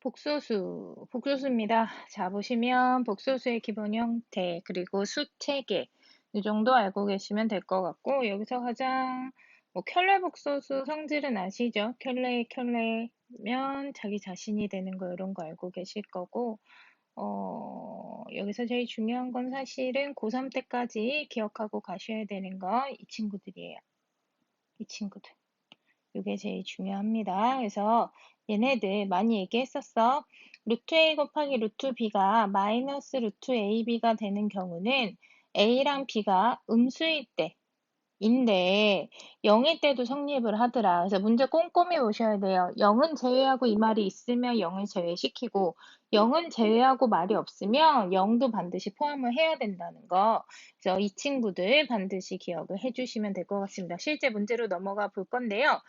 복소수입니다. 자, 보시면 복소수의 기본 형태, 그리고 수 3개, 이 정도 알고 계시면 될 것 같고, 여기서 가장, 켤레 복소수 성질은 아시죠? 켤레면 자기 자신이 되는 거, 이런 거 알고 계실 거고, 여기서 제일 중요한 건 사실은 고3 때까지 기억하고 가셔야 되는 거, 이 친구들이에요. 이 친구들. 이게 제일 중요합니다. 그래서 얘네들 많이 얘기했었어. 루트 A 곱하기 루트 B가 마이너스 루트 AB가 되는 경우는 A랑 B가 음수일 때인데 0일 때도 성립을 하더라. 그래서 문제 꼼꼼히 보셔야 돼요. 0은 제외하고 이 말이 있으면 0을 제외시키고 0은 제외하고 말이 없으면 0도 반드시 포함을 해야 된다는 거. 그래서 이 친구들 반드시 기억을 해주시면 될 것 같습니다. 실제 문제로 넘어가 볼 건데요.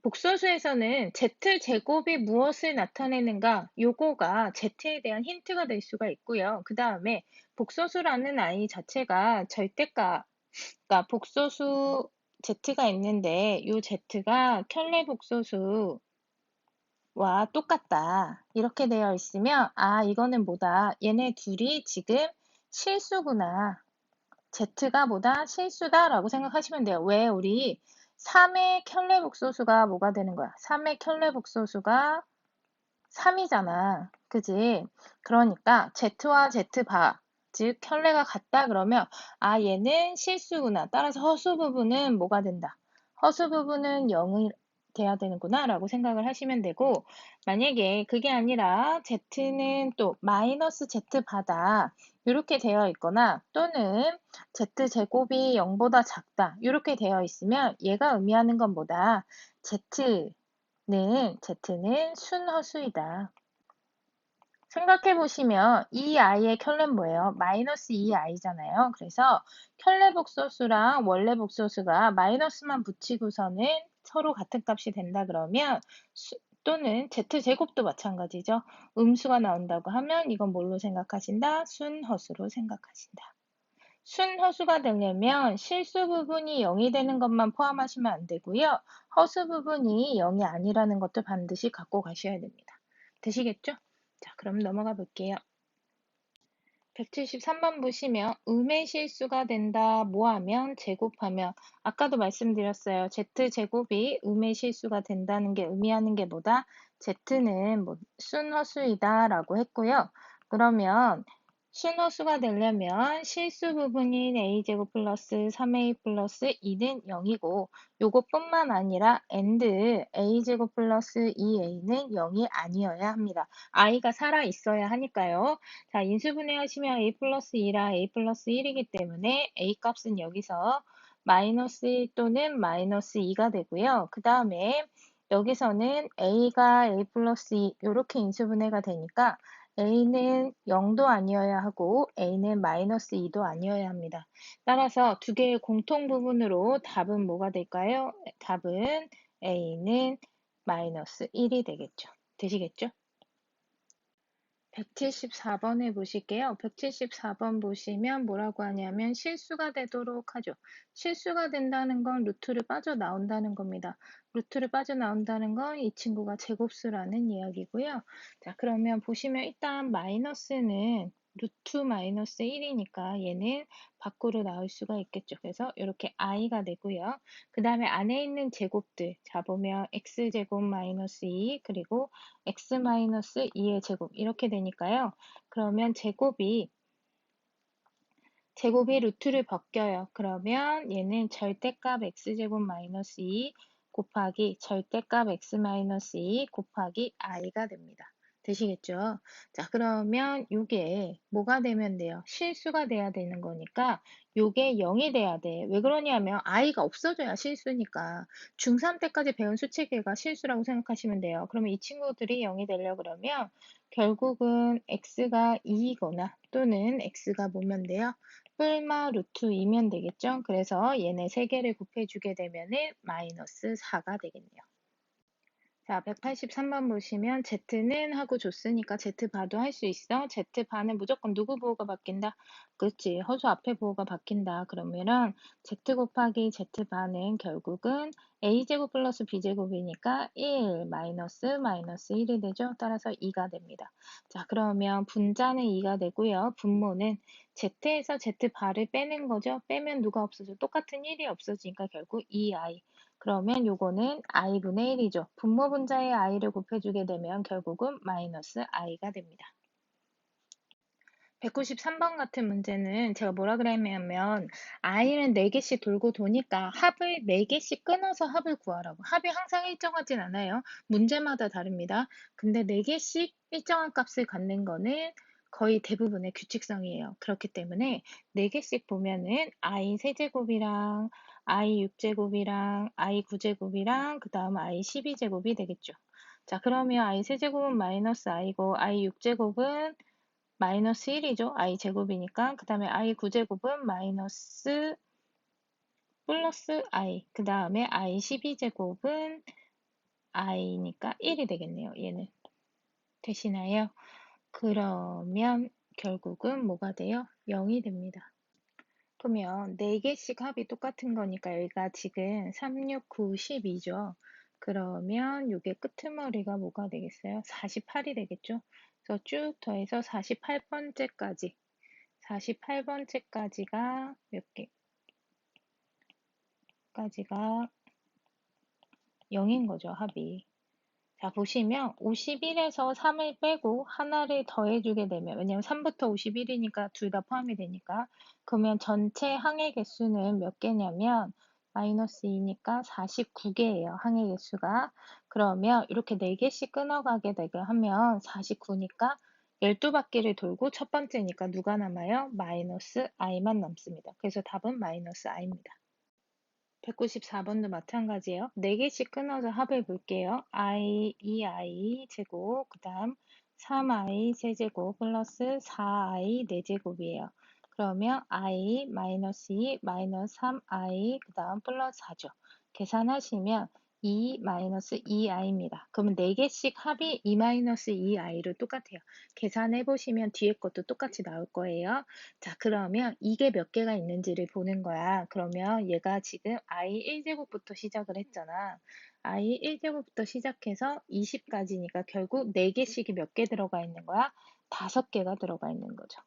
복소수에서는 z제곱이 무엇을 나타내는가? 요거가 z에 대한 힌트가 될 수가 있고요. 그 다음에 복소수라는 아이 자체가 절대값, 그러니까 복소수 z가 있는데 요 z가 켤레 복소수와 똑같다. 이렇게 되어 있으면 이거는 뭐다? 얘네 둘이 지금 실수구나. Z가 뭐다? 실수다라고 생각하시면 돼요. 왜? 우리 3의 켤레 복소수가 뭐가 되는 거야? 3의 켤레 복소수가 3이잖아. 그지? 그러니까 Z와 Z바, 즉 켤레가 같다 그러면 얘는 실수구나. 따라서 허수 부분은 뭐가 된다? 허수 부분은 0이 돼야 되는구나 라고 생각을 하시면 되고, 만약에 그게 아니라 Z는 또 마이너스 Z바다 이렇게 되어 있거나, 또는 Z제곱이 0보다 작다 이렇게 되어 있으면 얘가 의미하는 건 뭐다? Z는 순허수이다. 생각해보시면 이 i의 켤레는 뭐예요? 마이너스 2i잖아요. 그래서 켤레 복소수랑 원래 복소수가 마이너스만 붙이고서는 서로 같은 값이 된다 그러면 또는 z제곱도 마찬가지죠. 음수가 나온다고 하면 이건 뭘로 생각하신다? 순허수로 생각하신다. 순허수가 되려면 실수 부분이 0이 되는 것만 포함하시면 안 되고요. 허수 부분이 0이 아니라는 것도 반드시 갖고 가셔야 됩니다. 되시겠죠? 자, 그럼 넘어가 볼게요. 173번 보시면 음의 실수가 된다. 뭐하면? 제곱하면. 아까도 말씀드렸어요. z제곱이 음의 실수가 된다는 게 의미하는 게 뭐다? z는 순허수이다 라고 했고요. 그러면 순허수가 되려면 실수 부분인 a제곱 플러스 3a 플러스 2는 0이고, 요것뿐만 아니라 and a제곱 플러스 2a는 0이 아니어야 합니다. i가 살아 있어야 하니까요. 자, 인수분해 하시면 a 플러스 2랑 a 플러스 1이기 때문에 a 값은 여기서 마이너스 1 또는 마이너스 2가 되고요. 그 다음에 여기서는 a가 a 플러스 2 이렇게 인수분해가 되니까 a는 0도 아니어야 하고 a는 마이너스 2도 아니어야 합니다. 따라서 두 개의 공통 부분으로 답은 뭐가 될까요? 답은 a는 마이너스 1이 되겠죠. 되시겠죠? 174번에 보실게요. 174번 보시면 뭐라고 하냐면 실수가 되도록 하죠. 실수가 된다는 건 루트를 빠져나온다는 겁니다. 루트를 빠져나온다는 건 이 친구가 제곱수라는 이야기고요. 자, 그러면 보시면 일단 마이너스는 루트 마이너스 1이니까 얘는 밖으로 나올 수가 있겠죠. 그래서 이렇게 i가 되고요. 그 다음에 안에 있는 제곱들, 자 보면 x제곱 마이너스 2 그리고 x 마이너스 2의 제곱 이렇게 되니까요. 그러면 제곱이 루트를 벗겨요. 그러면 얘는 절대값 x제곱 마이너스 2 곱하기 절대값 x 마이너스 2 곱하기 i가 됩니다. 되시겠죠? 자, 그러면 이게 뭐가 되면 돼요? 실수가 돼야 되는 거니까 요게 0이 돼야 돼. 왜 그러냐면 i가 없어져야 실수니까. 중3 때까지 배운 수체계가 실수라고 생각하시면 돼요. 그러면 이 친구들이 0이 되려고 그러면 결국은 x가 2이거나 또는 x가 뭐면 돼요? 뿔마 루트 2면 되겠죠? 그래서 얘네 세 개를 곱해주게 되면은 마이너스 4가 되겠네요. 자, 183번 보시면 Z는 하고 줬으니까 Z바도 할 수 있어. Z바는 무조건 누구 부호가 바뀐다? 그치, 허수 앞에 부호가 바뀐다. 그러면은 Z 곱하기 Z바는 결국은 A제곱 플러스 B제곱이니까 1 마이너스 1이 되죠. 따라서 2가 됩니다. 자, 그러면 분자는 2가 되고요. 분모는 Z에서 Z바를 빼는 거죠. 빼면 누가 없어져? 똑같은 1이 없어지니까 결국 2i. 그러면 요거는 i분의 1이죠. 분모 분자의 i를 곱해주게 되면 결국은 마이너스 i가 됩니다. 193번 같은 문제는 제가 뭐라 그랬냐면 i는 4개씩 돌고 도니까 합을 4개씩 끊어서 합을 구하라고. 합이 항상 일정하진 않아요. 문제마다 다릅니다. 근데 4개씩 일정한 값을 갖는 거는 거의 대부분의 규칙성이에요. 그렇기 때문에 4개씩 보면은 i 세제곱이랑 i 6제곱이랑 i 9제곱이랑 그 다음 i 12제곱이 되겠죠. 자, 그러면 i 세제곱은 마이너스 i고 i 6제곱은 마이너스 1이죠. i 제곱이니까. 그 다음에 i 9제곱은 마이너스 플러스 i. 그 다음에 i 12제곱은 i니까 1이 되겠네요. 얘는. 되시나요? 그러면 결국은 뭐가 돼요? 0이 됩니다. 그러면 4개씩 합이 똑같은 거니까 여기가 지금 3, 6, 9, 12죠. 그러면 이게 끄트머리가 뭐가 되겠어요? 48이 되겠죠? 그래서 쭉 더해서 48번째까지 48번째까지가 몇 개? 까지가 0인 거죠, 합이. 자, 보시면 51에서 3을 빼고 하나를 더해주게 되면, 왜냐면 3부터 51이니까 둘 다 포함이 되니까, 그러면 전체 항해 개수는 몇 개냐면, 마이너스 2니까 49개예요, 항해 개수가. 그러면 이렇게 4개씩 끊어가게 되게 하면 49니까 12바퀴를 돌고 첫 번째니까 누가 남아요? 마이너스 i만 남습니다. 그래서 답은 마이너스 i입니다. 194번도 마찬가지예요. 4개씩 끊어서 합을 볼게요. i, 2i 제곱, 그 다음 3i 세제곱 플러스 4i 4제곱이에요. 그러면 i 마이너스 2 마이너스 3i 그 다음 플러스 4죠. 계산하시면 2 마이너스 2i입니다. 그러면 4개씩 합이 2 마이너스 2i로 똑같아요. 계산해 보시면 뒤에 것도 똑같이 나올 거예요. 자, 그러면 이게 몇 개가 있는지를 보는 거야. 그러면 얘가 지금 i 1제곱부터 시작을 했잖아. i 1제곱부터 시작해서 20까지니까 결국 4개씩이 몇 개 들어가 있는 거야? 5개가 들어가 있는 거죠.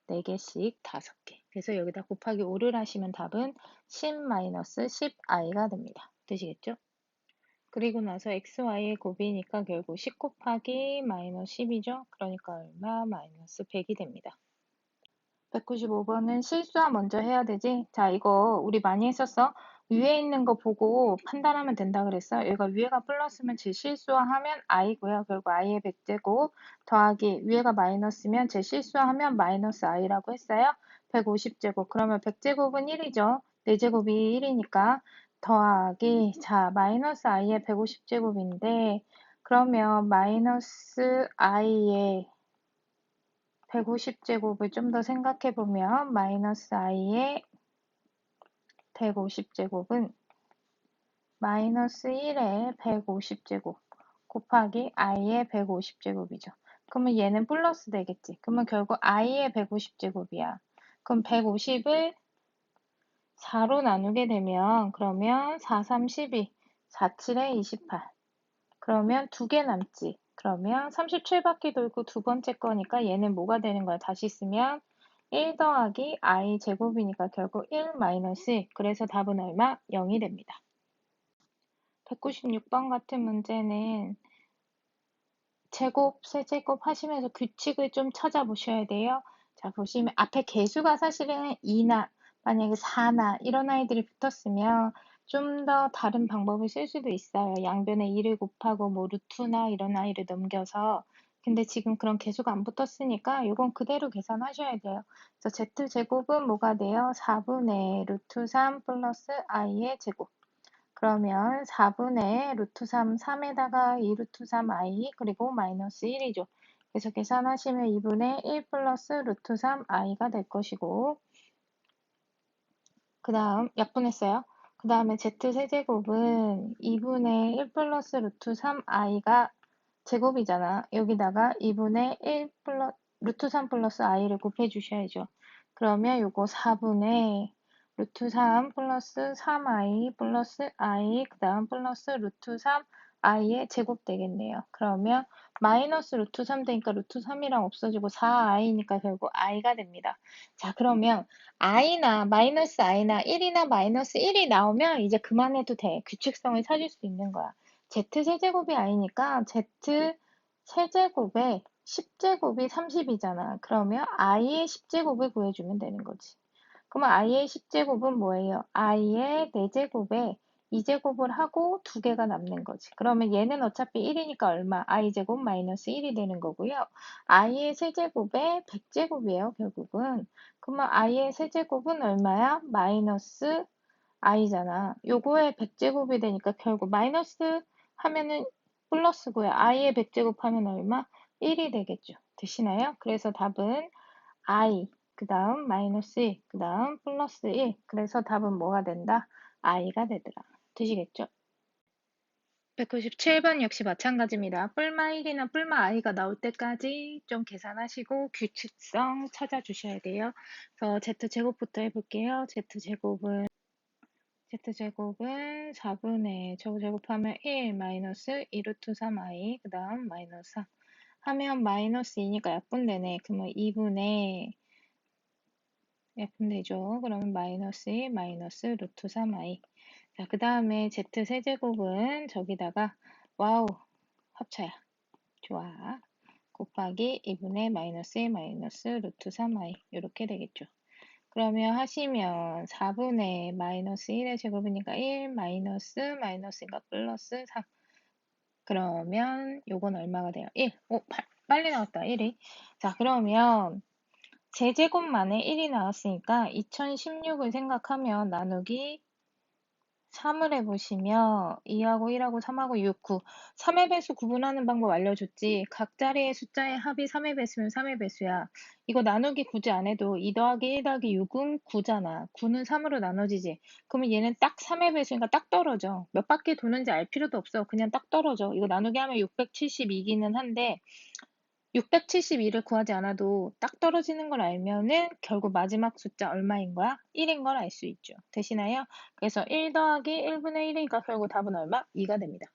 4개씩 5개. 그래서 여기다 곱하기 5를 하시면 답은 10-10i가 됩니다. 되시겠죠? 그리고 나서 xy의 곱이니까 결국 10 곱하기 마이너스 10이죠. 그러니까 얼마? 마이너스 100이 됩니다. 195번은 실수화 먼저 해야 되지? 자, 이거 우리 많이 했었어. 위에 있는 거 보고 판단하면 된다 그랬어. 얘가 위에가 플러스면 제 실수화하면 i고요. 결국 i의 100제곱 더하기 위에가 마이너스면 제 실수화하면 마이너스 i라고 했어요. 150제곱. 그러면 100제곱은 1이죠. 4제곱이 1이니까 더하기 자, 마이너스 i의 150제곱인데 그러면 마이너스 i의 150제곱을 좀 더 생각해 보면 마이너스 i의 150제곱은 마이너스 1의 150제곱 곱하기 i의 150제곱이죠. 그러면 얘는 플러스 되겠지. 그러면 결국 i의 150제곱이야. 그럼 150을 4로 나누게 되면 그러면 4, 3, 12, 4, 7에 28. 그러면 2개 남지. 그러면 37바퀴 돌고 두 번째 거니까 얘는 뭐가 되는 거야? 다시 쓰면 1 더하기 i 제곱이니까 결국 1 마이너스 1. 그래서 답은 얼마? 0이 됩니다. 196번 같은 문제는 제곱, 세제곱 하시면서 규칙을 좀 찾아보셔야 돼요. 자, 보시면 앞에 개수가 사실은 2나 만약에 4나 이런 아이들이 붙었으면 좀 더 다른 방법을 쓸 수도 있어요. 양변에 2를 곱하고 뭐 루트나 이런 아이를 넘겨서. 근데 지금 그런 개수가 안 붙었으니까 이건 그대로 계산하셔야 돼요. 그래서 z제곱은 뭐가 돼요? 4분의 루트 3 플러스 i의 제곱. 그러면 4분의 루트 3, 3에다가 2 루트 3i 그리고 마이너스 1이죠. 그래서 계산하시면 2분의 1 플러스 루트 3i가 될 것이고 그 다음 약분했어요. 그 다음에 z세제곱은 2분의 1 플러스 루트 3i가 제곱이잖아. 여기다가 2분의 1 플러스 루트 3 플러스 i를 곱해 주셔야죠. 그러면 요거 4분의 루트 3 플러스 3i 플러스 i 그 다음 플러스 루트 3i의 제곱 되겠네요. 그러면 마이너스 루트 3 되니까 루트 3이랑 없어지고 4i니까 결국 i가 됩니다. 자, 그러면 i나 마이너스 i나 1이나 마이너스 1이 나오면 이제 그만해도 돼. 규칙성을 찾을 수 있는 거야. z세제곱이 i니까 z세제곱에 10제곱이 30이잖아. 그러면 i의 10제곱을 구해주면 되는 거지. 그러면 i의 10제곱은 뭐예요? i의 4제곱에 2제곱을 하고 2개가 남는 거지. 그러면 얘는 어차피 1이니까 얼마? i제곱 마이너스 1이 되는 거고요. i의 세제곱에 100제곱이에요, 결국은. 그러면 i의 세제곱은 얼마야? 마이너스 i잖아. 요거에 100제곱이 되니까 결국 마이너스 하면은 플러스고요. i의 100제곱 하면 얼마? 1이 되겠죠. 되시나요? 그래서 답은 i, 그 다음 마이너스 1, 그 다음 플러스 1. 그래서 답은 뭐가 된다? i가 되더라. 되시겠죠? 197번 역시 마찬가지입니다. 뿔마 1이나 뿔마 i가 나올 때까지 좀 계산하시고 규칙성 찾아주셔야 돼요. 그래서 z제곱부터 해볼게요. z제곱은 4분의 저거 제곱하면 1 마이너스 2루트 3i 그 다음 마이너스 4 하면 마이너스 2니까 약분되네. 그러면 2분의 약분되죠. 그러면 마이너스 1 마이너스 루트 3i. 자, 그 다음에 z세제곱은 저기다가 와우 합쳐야 좋아. 곱하기 2분의 마이너스 1 마이너스 루트 3i 이렇게 되겠죠. 그러면 하시면 4분의 마이너스 1의 제곱이니까 1 마이너스 마이너스니까 플러스 3. 그러면 요건 얼마가 돼요? 1. 오, 빨리 나왔다. 1이. 자, 그러면 제제곱만에 1이 나왔으니까 2016을 생각하면 나누기 3을 해보시면 2하고 1하고 3하고 6, 9. 3의 배수 구분하는 방법 알려줬지. 각 자리의 숫자의 합이 3의 배수면 3의 배수야. 이거 나누기 굳이 안 해도 2 더하기 1 더하기 6은 9잖아. 9는 3으로 나눠지지. 그러면 얘는 딱 3의 배수니까 딱 떨어져. 몇 바퀴 도는지 알 필요도 없어. 그냥 딱 떨어져. 이거 나누기 하면 672기는 한데 672를 구하지 않아도 딱 떨어지는 걸 알면은 결국 마지막 숫자 얼마인 거야? 1인 걸 알 수 있죠. 되시나요? 그래서 1 더하기 1분의 1이니까 결국 답은 얼마? 2가 됩니다.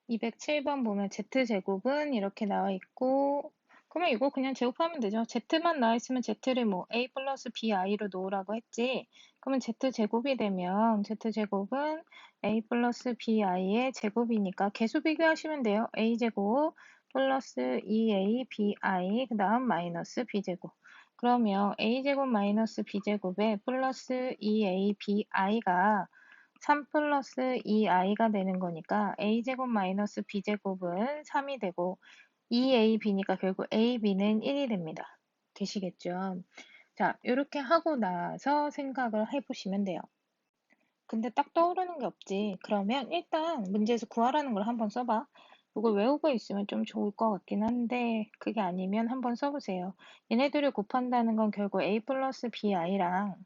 207번 보면 z제곱은 이렇게 나와 있고 그러면 이거 그냥 제곱하면 되죠. z만 나와 있으면 z를 뭐 a 플러스 bi로 놓으라고 했지. 그러면 z제곱이 되면 z제곱은 a 플러스 bi의 제곱이니까 개수 비교하시면 돼요. a제곱 플러스 2a bi 그 다음 마이너스 b제곱. 그러면 a제곱 마이너스 b제곱에 플러스 2a bi가 3 플러스 2i가 되는 거니까 a제곱 마이너스 b제곱은 3이 되고 2ab니까 결국 ab는 1이 됩니다. 되시겠죠? 자, 이렇게 하고 나서 생각을 해보시면 돼요. 근데 딱 떠오르는 게 없지. 그러면 일단 문제에서 구하라는 걸 한번 써봐. 이걸 외우고 있으면 좀 좋을 것 같긴 한데 그게 아니면 한번 써보세요. 얘네들을 곱한다는 건 결국 a 플러스 bi랑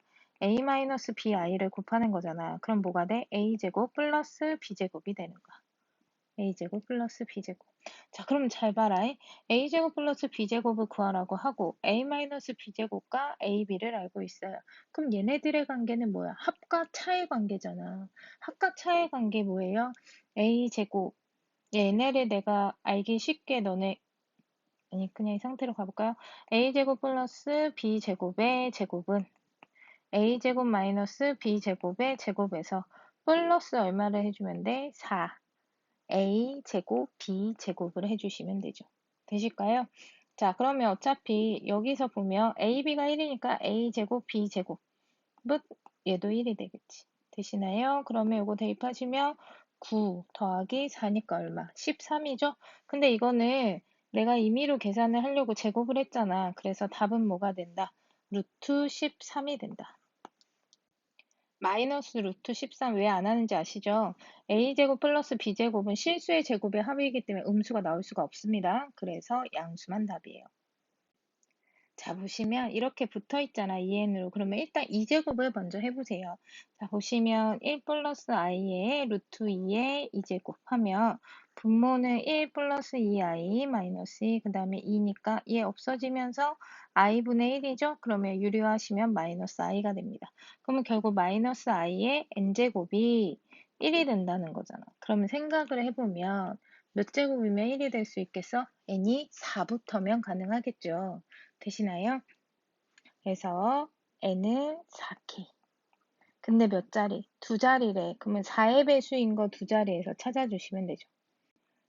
a 마이너스 bi를 곱하는 거잖아. 그럼 뭐가 돼? a제곱 플러스 b제곱이 되는 거야. a제곱 플러스 b제곱. 자, 그럼 잘 봐라. a제곱 플러스 b제곱을 구하라고 하고 a 마이너스 b제곱과 ab를 알고 있어요. 그럼 얘네들의 관계는 뭐야? 합과 차의 관계잖아. 합과 차의 관계 뭐예요? a제곱. 얘네를 내가 알기 쉽게 너네 아니 그냥 이 상태로 가볼까요? a제곱 플러스 b제곱의 제곱은 a제곱 마이너스 b제곱의 제곱에서 플러스 얼마를 해주면 돼? 4. a제곱 b제곱을 해주시면 되죠. 되실까요? 자, 그러면 어차피 여기서 보면 ab가 1이니까 a제곱 b제곱 얘도 1이 되겠지. 되시나요? 그러면 이거 대입하시면 9 더하기 4니까 얼마? 13이죠? 근데 이거는 내가 임의로 계산을 하려고 제곱을 했잖아. 그래서 답은 뭐가 된다? 루트 13이 된다. 마이너스 루트 13 왜 안 하는지 아시죠? a제곱 플러스 b제곱은 실수의 제곱의 합이기 때문에 음수가 나올 수가 없습니다. 그래서 양수만 답이에요. 자, 보시면 이렇게 붙어 있잖아, 2n으로. 그러면 일단 2제곱을 먼저 해보세요. 자, 보시면 1 플러스 i에 루트 2의 2제곱 하면 분모는 1 플러스 2i 마이너스 2, 그 다음에 2니까 얘 없어지면서 i분의 1이죠? 그러면 유리화하시면 마이너스 i가 됩니다. 그러면 결국 마이너스 i의 n제곱이 1이 된다는 거잖아. 그러면 생각을 해보면 몇 제곱이면 1이 될 수 있겠어? n이 4부터면 가능하겠죠. 되시나요? 그래서 n은 4k. 근데 몇 자리? 두 자리래. 그러면 4의 배수인 거 두 자리에서 찾아주시면 되죠.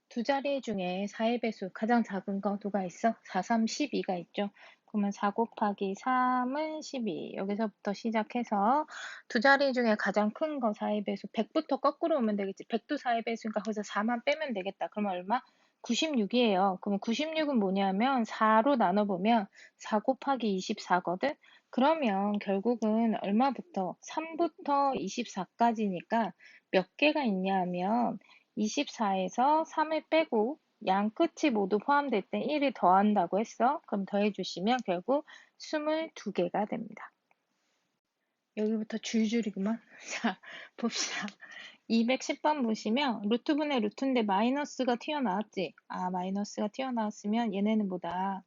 두 자리 중에 4의 배수 가장 작은 거 누가 있어? 4, 3, 12가 있죠. 그러면 4 곱하기 3은 12. 여기서부터 시작해서 두 자리 중에 가장 큰 거 4의 배수 100부터 거꾸로 오면 되겠지. 100도 4의 배수니까 거기서 4만 빼면 되겠다. 그러면 얼마? 96이에요. 그러면 96은 뭐냐면 4로 나눠보면 4 곱하기 24거든. 그러면 결국은 얼마부터? 3부터 24까지니까 몇 개가 있냐 하면 24에서 3을 빼고 양 끝이 모두 포함될 때 1을 더한다고 했어. 그럼 더해주시면 결국 22개가 됩니다. 여기부터 줄줄이구만. 자, 봅시다. 210번 보시면 루트분의 루트인데 마이너스가 튀어나왔지? 아, 마이너스가 튀어나왔으면 얘네는 뭐다?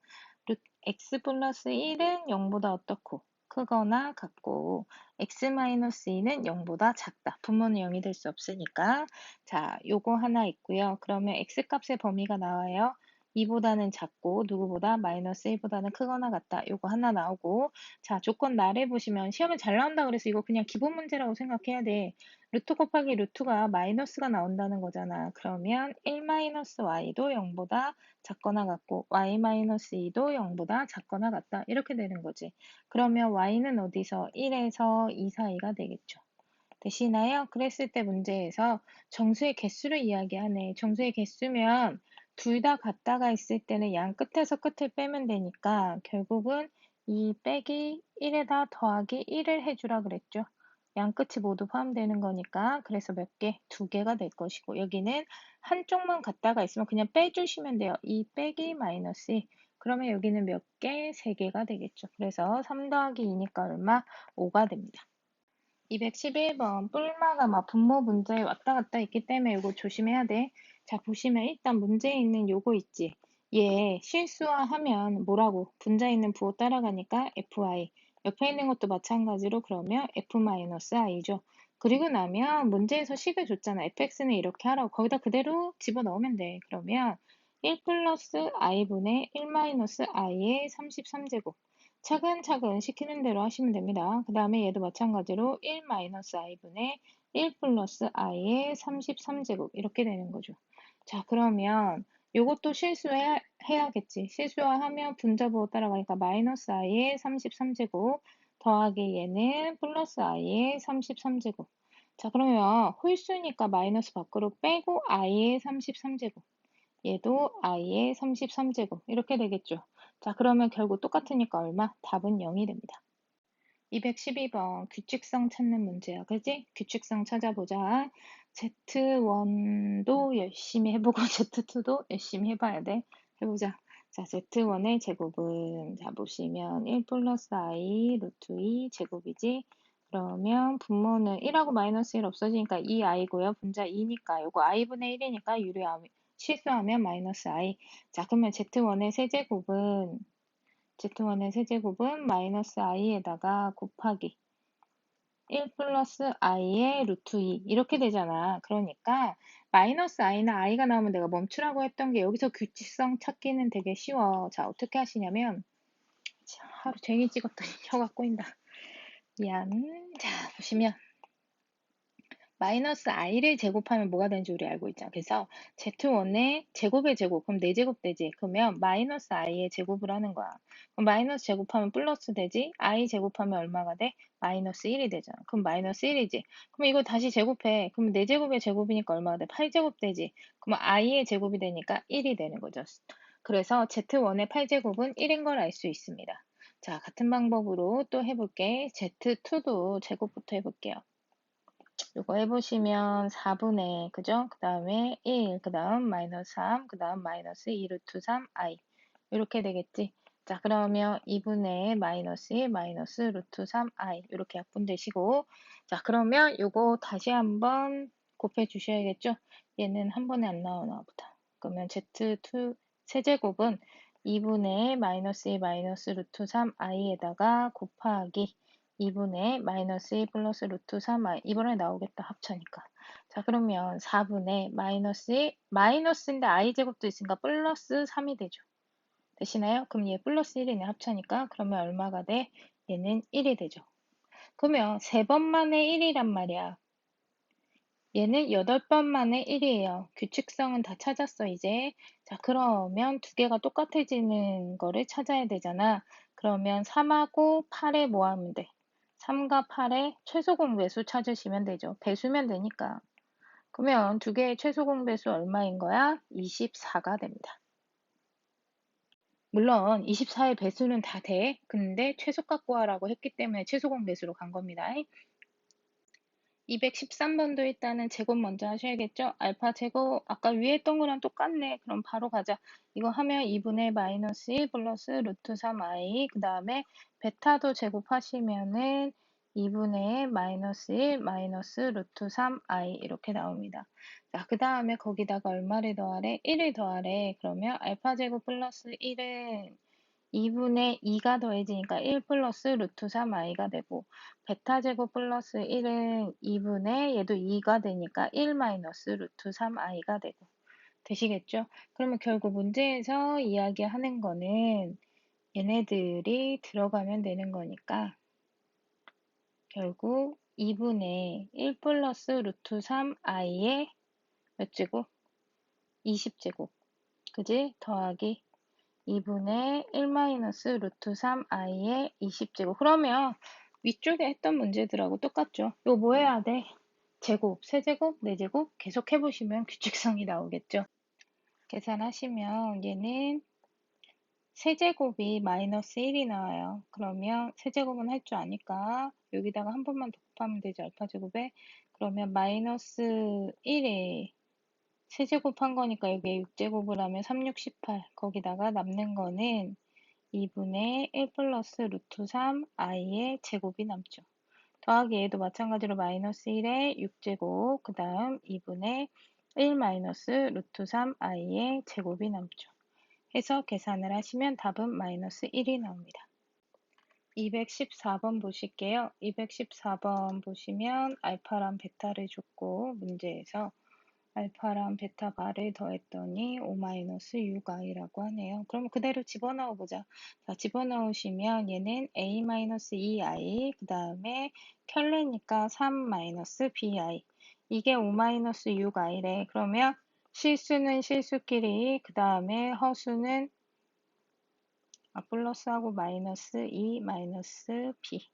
x 플러스 1은 0보다 어떻고? 크거나 같고 x 마이너스 2는 0보다 작다. 분모는 0이 될 수 없으니까. 자, 요거 하나 있고요. 그러면 x 값의 범위가 나와요. 2보다는 작고 누구보다 마이너스 1보다는 크거나 같다. 요거 하나 나오고 자, 조건 나래 보시면 시험에 잘 나온다 그래서 이거 그냥 기본 문제라고 생각해야 돼. 루트 곱하기 루트가 마이너스가 나온다는 거잖아. 그러면 1 마이너스 y도 0보다 작거나 같고 y 마이너스 2도 0보다 작거나 같다. 이렇게 되는 거지. 그러면 y는 어디서 1에서 2 사이가 되겠죠. 되시나요? 그랬을 때 문제에서 정수의 개수를 이야기하네. 정수의 개수면 둘 다 같다가 있을 때는 양 끝에서 끝을 빼면 되니까 결국은 2 빼기 1에다 더하기 1을 해주라 그랬죠. 양 끝이 모두 포함되는 거니까 그래서 몇 개? 두 개가 될 것이고 여기는 한쪽만 같다가 있으면 그냥 빼주시면 돼요. 2 빼기 마이너스 2. 그러면 여기는 몇 개? 세 개가 되겠죠. 그래서 3 더하기 2니까 얼마? 5가 됩니다. 211번 뿔마가 막 분모 문제에 왔다 갔다 있기 때문에 이거 조심해야 돼. 자, 보시면 일단 문제에 있는 요거 있지. 얘 실수화하면 뭐라고? 분자에 있는 부호 따라가니까 FI. 옆에 있는 것도 마찬가지로 그러면 F-I죠. 그리고 나면 문제에서 식을 줬잖아. fx는 이렇게 하라고. 거기다 그대로 집어넣으면 돼. 그러면 1 플러스 i분의 1 마이너스 i의 33제곱. 차근차근 시키는 대로 하시면 됩니다. 그 다음에 얘도 마찬가지로 1 마이너스 i분의 1 플러스 i의 33제곱 이렇게 되는 거죠. 자, 그러면 요것도 실수해야겠지. 실수화하면 분자부호 따라가니까 마이너스 i의 33제곱 더하기 얘는 플러스 i의 33제곱. 자, 그러면 홀수니까 마이너스 밖으로 빼고 i의 33제곱. 얘도 i의 33제곱 이렇게 되겠죠. 자, 그러면 결국 똑같으니까 얼마? 답은 0이 됩니다. 212번 규칙성 찾는 문제야. 그지? 규칙성 찾아보자. Z1도 열심히 해보고 Z2도 열심히 해봐야 돼. 해보자. 자, Z1의 제곱은 자 보시면 1 플러스 i 루트 2 제곱이지. 그러면 분모는 1하고 마이너스 1 없어지니까 2i고요. 분자 2니까 요거 i분의 1이니까 실수하면 마이너스 i. 자, 그러면 Z1의 세제곱은 마이너스 i에다가 곱하기 1 플러스 i의 루트 2 이렇게 되잖아. 그러니까 마이너스 i나 i가 나오면 내가 멈추라고 했던 게 여기서 규칙성 찾기는 되게 쉬워. 자, 어떻게 하시냐면 하루 종일 찍었더니 혀가 꼬인다. 미안. 자, 보시면 마이너스 i를 제곱하면 뭐가 되는지 우리 알고 있잖아. 그래서 z1의 제곱의 제곱, 그럼 4제곱 되지. 그러면 마이너스 i의 제곱을 하는 거야. 그럼 마이너스 제곱하면 플러스 되지. i 제곱하면 얼마가 돼? 마이너스 1이 되잖아. 그럼 마이너스 1이지. 그럼 이거 다시 제곱해. 그럼 4제곱의 제곱이니까 얼마가 돼? 8제곱 되지. 그럼 i의 제곱이 되니까 1이 되는 거죠. 그래서 z1의 8제곱은 1인 걸 알 수 있습니다. 자, 같은 방법으로 또 해볼게. z2도 제곱부터 해볼게요. 이거 해보시면 4분의, 그죠? 그 다음에 1, 그 다음 마이너스 3, 그 다음 마이너스 2 루트 3, i. 이렇게 되겠지? 자, 그러면 2분의 마이너스 1 마이너스 루트 3i 이렇게 약분되시고, 자, 그러면 요거 다시 한번 곱해 주셔야겠죠? 얘는 한 번에 안 나오나 보다. 그러면 z2 세제곱은 2분의 마이너스 1 마이너스 루트 3i에다가 곱하기 2분의 마이너스 1 플러스 루트 3i 이번에 나오겠다 합쳐니까. 자, 그러면 4분의 마이너스 1 마이너스인데 i제곱도 있으니까 플러스 3이 되죠. 되시나요? 그럼 얘 플러스 1이네 합쳐니까. 그러면 얼마가 돼? 얘는 1이 되죠. 그러면 3번 만에 1이란 말이야. 얘는 8번 만에 1이에요. 규칙성은 다 찾았어, 이제. 자, 그러면 두 개가 똑같아지는 거를 찾아야 되잖아. 그러면 3하고 8에 뭐 하면 돼? 3과 8의 최소 공배수 찾으시면 되죠. 배수면 되니까. 그러면 두 개의 최소 공배수 얼마인 거야? 24가 됩니다. 물론 24의 배수는 다 돼. 근데 최소 갖고 와라고 했기 때문에 최소공 배수로 간 겁니다. 213번도 일단은 제곱 먼저 하셔야겠죠? 알파 제곱 아까 위에 했던 거랑 똑같네. 그럼 바로 가자. 이거 하면 2분의 마이너스 1 플러스 루트 3i 그 다음에 베타도 제곱하시면은 2분의 마이너스 1 마이너스 루트 3i 이렇게 나옵니다. 자, 그 다음에 거기다가 얼마를 더하래? 1을 더하래. 그러면 알파 제곱 플러스 1은 2분의 2가 더해지니까 1 플러스 루트 3i가 되고 베타 제곱 플러스 1은 2분의 얘도 2가 되니까 1 마이너스 루트 3i가 되고 되시겠죠? 그러면 결국 문제에서 이야기하는 거는 얘네들이 들어가면 되는 거니까 결국 2분의 1 플러스 루트 3i의 몇 제곱? 20제곱. 그지? 더하기 2분의 1 마이너스 루트 3i의 20제곱. 그러면 위쪽에 했던 문제들하고 똑같죠. 이거 뭐 해야 돼? 제곱, 세제곱, 네제곱 계속 해보시면 규칙성이 나오겠죠. 계산하시면 얘는 세제곱이 마이너스 1이 나와요. 그러면 세제곱은 할 줄 아니까 여기다가 한 번만 더 곱하면 되죠. 알파 제곱에. 그러면 마이너스 1에 세제곱한 거니까 여기에 6제곱을 하면 3, 6, 18. 거기다가 남는 거는 2분의 1 플러스 루트 3i의 제곱이 남죠. 더하기 얘도 마찬가지로 마이너스 1의 6제곱, 그 다음 2분의 1 마이너스 루트 3i의 제곱이 남죠. 해서 계산을 하시면 답은 마이너스 1이 나옵니다. 214번 보실게요. 214번 보시면 알파랑 베타를 줬고 문제에서 알파랑 베타 바를 더했더니 5-6i라고 하네요. 그럼 그대로 집어넣어 보자. 자, 집어넣으시면 얘는 a-2i 그 다음에 켤레니까 3-bi 이게 5-6i래. 그러면 실수는 실수끼리 그 다음에 허수는 플러스하고 마이너스 2 마이너스 b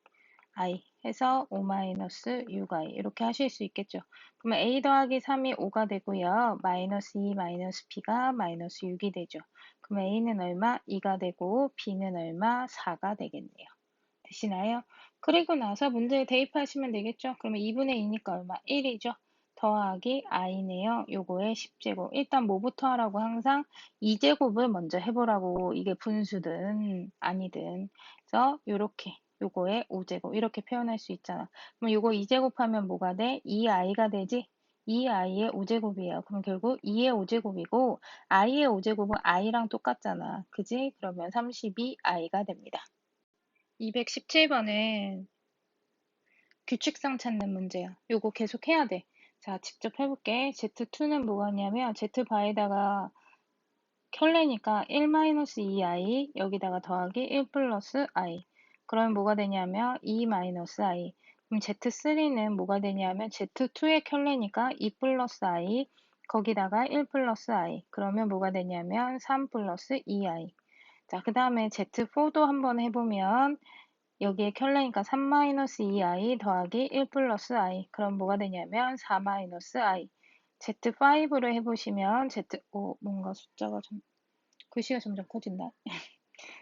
i 해서 5-6i 이렇게 하실 수 있겠죠. 그러면 a 더하기 3이 5가 되고요. 마이너스 2 마이너스 b가 마이너스 6이 되죠. 그러면 a는 얼마? 2가 되고 b는 얼마? 4가 되겠네요. 되시나요? 그리고 나서 문제에 대입하시면 되겠죠. 그러면 2분의 2니까 얼마? 1이죠. 더하기 i네요. 요거의 10제곱. 일단 뭐부터 하라고 항상 2제곱을 먼저 해보라고 이게 분수든 아니든. 그래서 요렇게 요거의 5제곱 이렇게 표현할 수 있잖아. 그럼 요거 2제곱하면 뭐가 돼? 2i가 되지? 2i의 5제곱이에요. 그럼 결국 2의 5제곱이고 i의 5제곱은 i랑 똑같잖아. 그지? 그러면 32i가 됩니다. 217번은 규칙성 찾는 문제야. 요거 계속 해야 돼. 자, 직접 해볼게. Z2는 뭐가냐면 Z 바에다가 켤레니까 1-2i 여기다가 더하기 1 플러스 i. 그러면 뭐가 되냐면 2 마이너스 i. 그럼 Z3는 뭐가 되냐면 Z2의 켤레니까 2 플러스 i 거기다가 1 플러스 i. 그러면 뭐가 되냐면 3 플러스 2i. 자, 그 다음에 Z4도 한번 해보면 여기에 켤레니까 3-2i 더하기 1 플러스 i. 그럼 뭐가 되냐면 4-i. Z5로 해보시면 뭔가 숫자가 글씨가 점점 커진다.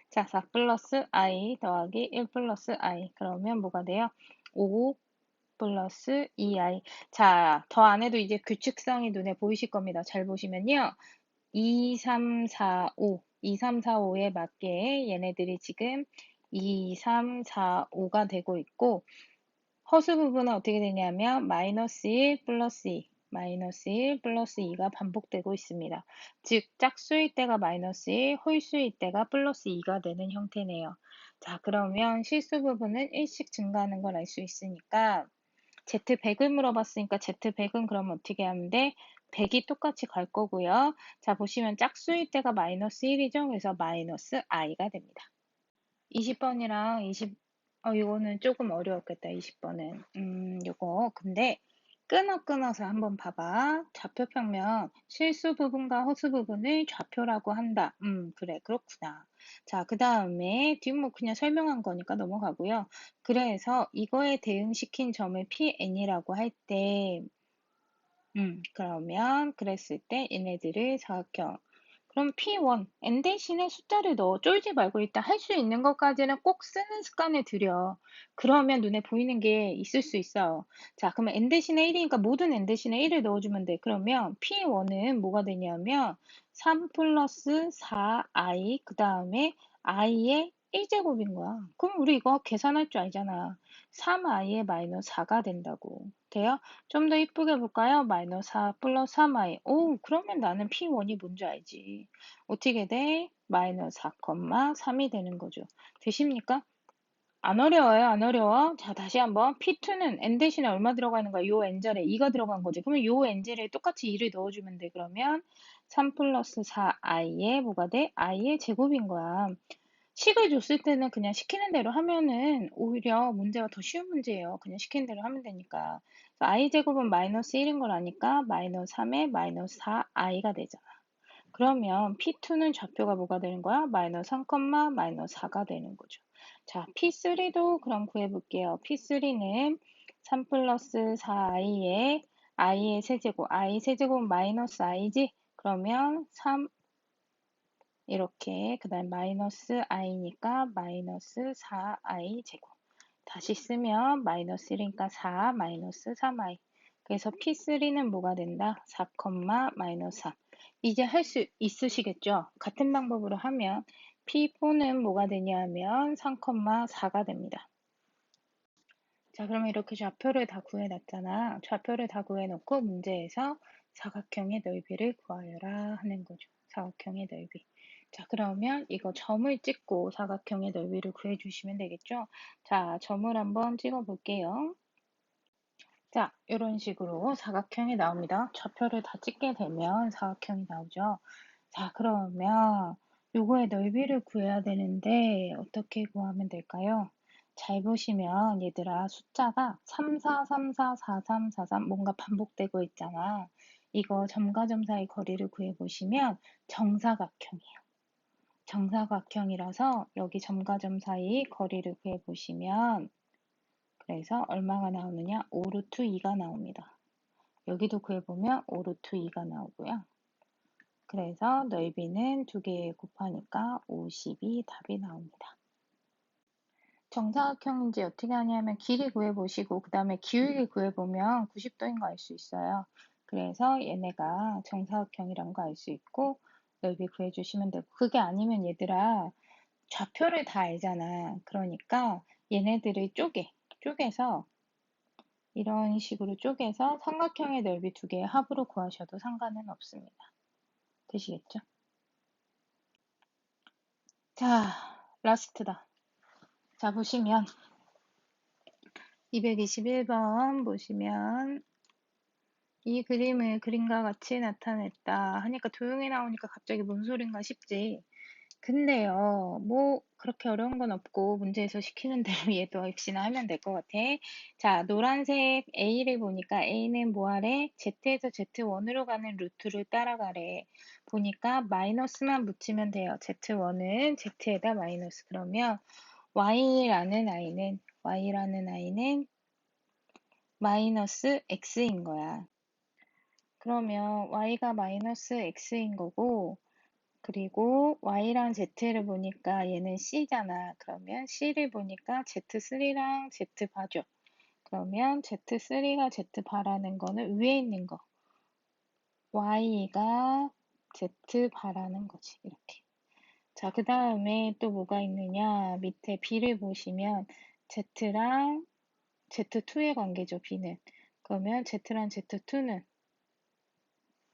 자, 4 플러스 i 더하기 1 플러스 i. 그러면 뭐가 돼요? 5 플러스 2i. 자, 더 안 해도 이제 규칙성이 눈에 보이실 겁니다. 잘 보시면요. 2, 3, 4, 5. 2, 3, 4, 5에 맞게 얘네들이 지금 2, 3, 4, 5가 되고 있고 허수 부분은 어떻게 되냐면 마이너스 1 플러스 2, 마이너스 1 플러스 2가 반복되고 있습니다. 즉 짝수일 때가 마이너스 1, 홀수일 때가 플러스 2가 되는 형태네요. 자, 그러면 실수 부분은 1씩 증가하는 걸 알 수 있으니까 Z100을 물어봤으니까 Z100은 그러면 어떻게 하면 돼? 100이 똑같이 갈 거고요. 자, 보시면 짝수일 때가 마이너스 1이죠. 그래서 마이너스 i가 됩니다. 20번이랑 이거는 조금 어려웠겠다, 20번은. 요거. 근데 끊어서 한번 봐봐. 좌표평면, 실수 부분과 허수 부분을 좌표라고 한다. 그래, 그렇구나. 자, 그 다음에, 뒷목 그냥 설명한 거니까 넘어가고요. 그래서 이거에 대응시킨 점을 PN이라고 할 때, 그러면 그랬을 때 얘네들을 사각형. 그럼 P1, N 대신에 숫자를 넣어. 쫄지 말고 일단 할 수 있는 것까지는 꼭 쓰는 습관을 들여. 그러면 눈에 보이는 게 있을 수 있어. 자, 그러면 N 대신에 1이니까 모든 N 대신에 1을 넣어주면 돼. 그러면 P1은 뭐가 되냐면 3 플러스 4i, 그 다음에 i의 1제곱인 거야. 그럼 우리 이거 계산할 줄 알잖아. 3i의 마이너스 4가 된다고. 돼요? 좀 더 이쁘게 볼까요? 마이너스 4 플러스 3i. 오, 그러면 나는 P1이 뭔지 알지. 어떻게 돼? 마이너스 4,3이 되는 거죠. 되십니까? 안 어려워요, 안 어려워. 자, 다시 한번. P2는 n 대신에 얼마 들어가 있는 거야? 요 n절에 2가 들어간 거지. 그러면 요 n절에 똑같이 2를 넣어주면 돼. 그러면 3 플러스 4i의 뭐가 돼? i의 제곱인 거야. 식을 줬을 때는 그냥 시키는 대로 하면은 오히려 문제가 더 쉬운 문제예요. 그냥 시키는 대로 하면 되니까. i제곱은 마이너스 1인 걸 아니까 마이너스 3에 마이너스 4i가 되잖아. 그러면 P2는 좌표가 뭐가 되는 거야? 마이너스 3, 마이너스 4가 되는 거죠. 자, P3도 그럼 구해볼게요. P3는 3 플러스 4i의 i의 세제곱, i 세제곱 마이너스 i지? 그러면 3 이렇게 그 다음 마이너스 i니까 마이너스 4i 제곱. 다시 쓰면 마이너스 1이니까 4 마이너스 3i. 그래서 P3는 뭐가 된다? 4, 마이너스 3. 이제 할 수 있으시겠죠? 같은 방법으로 하면 P4는 뭐가 되냐면 3, 4가 됩니다. 자, 그러면 이렇게 좌표를 다 구해놨잖아. 좌표를 다 구해놓고 문제에서 사각형의 넓이를 구하여라 하는 거죠. 사각형의 넓이. 자, 그러면 이거 점을 찍고 사각형의 넓이를 구해주시면 되겠죠? 자, 점을 한번 찍어볼게요. 자, 이런 식으로 사각형이 나옵니다. 좌표를 다 찍게 되면 사각형이 나오죠. 자, 그러면 요거의 넓이를 구해야 되는데 어떻게 구하면 될까요? 잘 보시면 얘들아 숫자가 3, 4, 3, 4, 4, 3, 4, 3 뭔가 반복되고 있잖아. 이거 점과 점 사이 거리를 구해보시면 정사각형이에요. 정사각형이라서 여기 점과 점 사이 거리를 구해보시면 그래서 얼마가 나오느냐? 5 루트 2가 나옵니다. 여기도 구해보면 5 루트 2가 나오고요. 그래서 넓이는 2개 곱하니까 50이 답이 나옵니다. 정사각형인지 어떻게 하냐면 길이 구해보시고 그 다음에 기울기 구해보면 90도인 거 알 수 있어요. 그래서 얘네가 정사각형이란 거 알 수 있고 넓이 구해주시면 되고 그게 아니면 얘들아 좌표를 다 알잖아. 그러니까 얘네들을 쪼개서 이런 식으로 쪼개서 삼각형의 넓이 2개의 합으로 구하셔도 상관은 없습니다. 되시겠죠? 자, 라스트다. 자, 보시면 221번 보시면 이 그림을 그림과 같이 나타냈다 하니까 조용히 나오니까 갑자기 뭔 소린가 싶지. 근데요, 뭐 그렇게 어려운 건 없고 문제에서 시키는 대로 얘도 역시나 하면 될 것 같아. 자, 노란색 A를 보니까 A는 뭐하래? Z에서 Z1으로 가는 루트를 따라가래. 보니까 마이너스만 붙이면 돼요. Z1은 Z에다 마이너스. 그러면 Y라는 Y라는 마이너스 X인 거야. 그러면 Y가 마이너스 X인 거고 그리고 Y랑 Z를 보니까 얘는 C잖아. 그러면 C를 보니까 Z3랑 Z 바죠. 그러면 Z3가 Z 바라는 거는 위에 있는 거. Y가 Z 바라는 거지. 이렇게. 자, 그 다음에 또 뭐가 있느냐. 밑에 B를 보시면 Z랑 Z2의 관계죠, B는. 그러면 Z랑 Z2는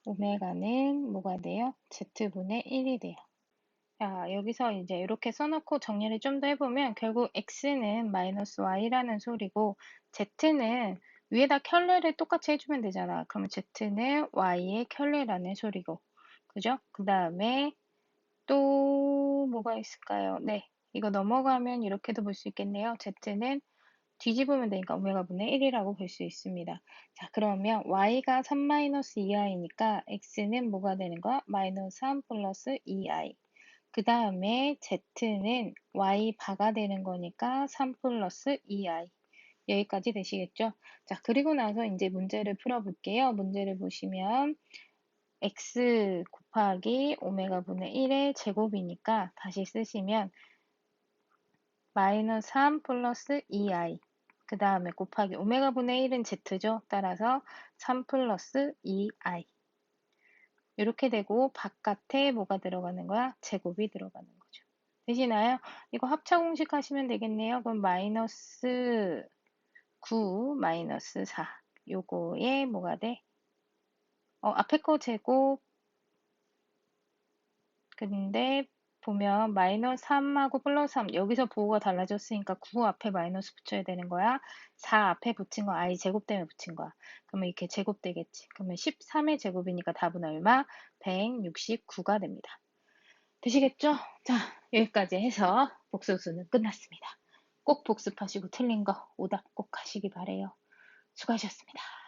오메가는 뭐가 돼요? Z분의 1이 돼요. 자, 여기서 이제 이렇게 써놓고 정리를 좀 더 해보면 결국 X는 마이너스 Y라는 소리고 Z는 위에다 켤레를 똑같이 해주면 되잖아. 그러면 Z는 Y의 켤레라는 소리고. 그죠? 그 다음에 또 뭐가 있을까요? 네. 이거 넘어가면 이렇게도 볼 수 있겠네요. Z는 뒤집으면 되니까 오메가 분의 1이라고 볼 수 있습니다. 자, 그러면 y가 3-2i니까 x는 뭐가 되는 거야? 마이너스 3 플러스 2i. 그 다음에 z는 y 바가 되는 거니까 3 플러스 2i. 여기까지 되시겠죠? 자, 그리고 나서 이제 문제를 풀어볼게요. 문제를 보시면 x 곱하기 오메가 분의 1의 제곱이니까 다시 쓰시면 마이너스 3 플러스 2i 그 다음에 곱하기 오메가 분의 1은 z죠. 따라서 3 플러스 2i 이렇게 되고 바깥에 뭐가 들어가는 거야? 제곱이 들어가는 거죠. 되시나요? 이거 합차 공식 하시면 되겠네요. 그럼 마이너스 9 마이너스 4 요거에 뭐가 돼? 앞에 거 제곱 근데 보면 마이너스 3하고 플러스 3 여기서 보호가 달라졌으니까 9 앞에 마이너스 붙여야 되는 거야. 4 앞에 붙인 거 i 제곱 때문에 붙인 거야. 그러면 이렇게 제곱되겠지. 그러면 13의 제곱이니까 답은 얼마? 169가 됩니다. 되시겠죠? 자, 여기까지 해서 복수수는 끝났습니다. 꼭 복습하시고 틀린 거 오답 꼭 하시기 바래요. 수고하셨습니다.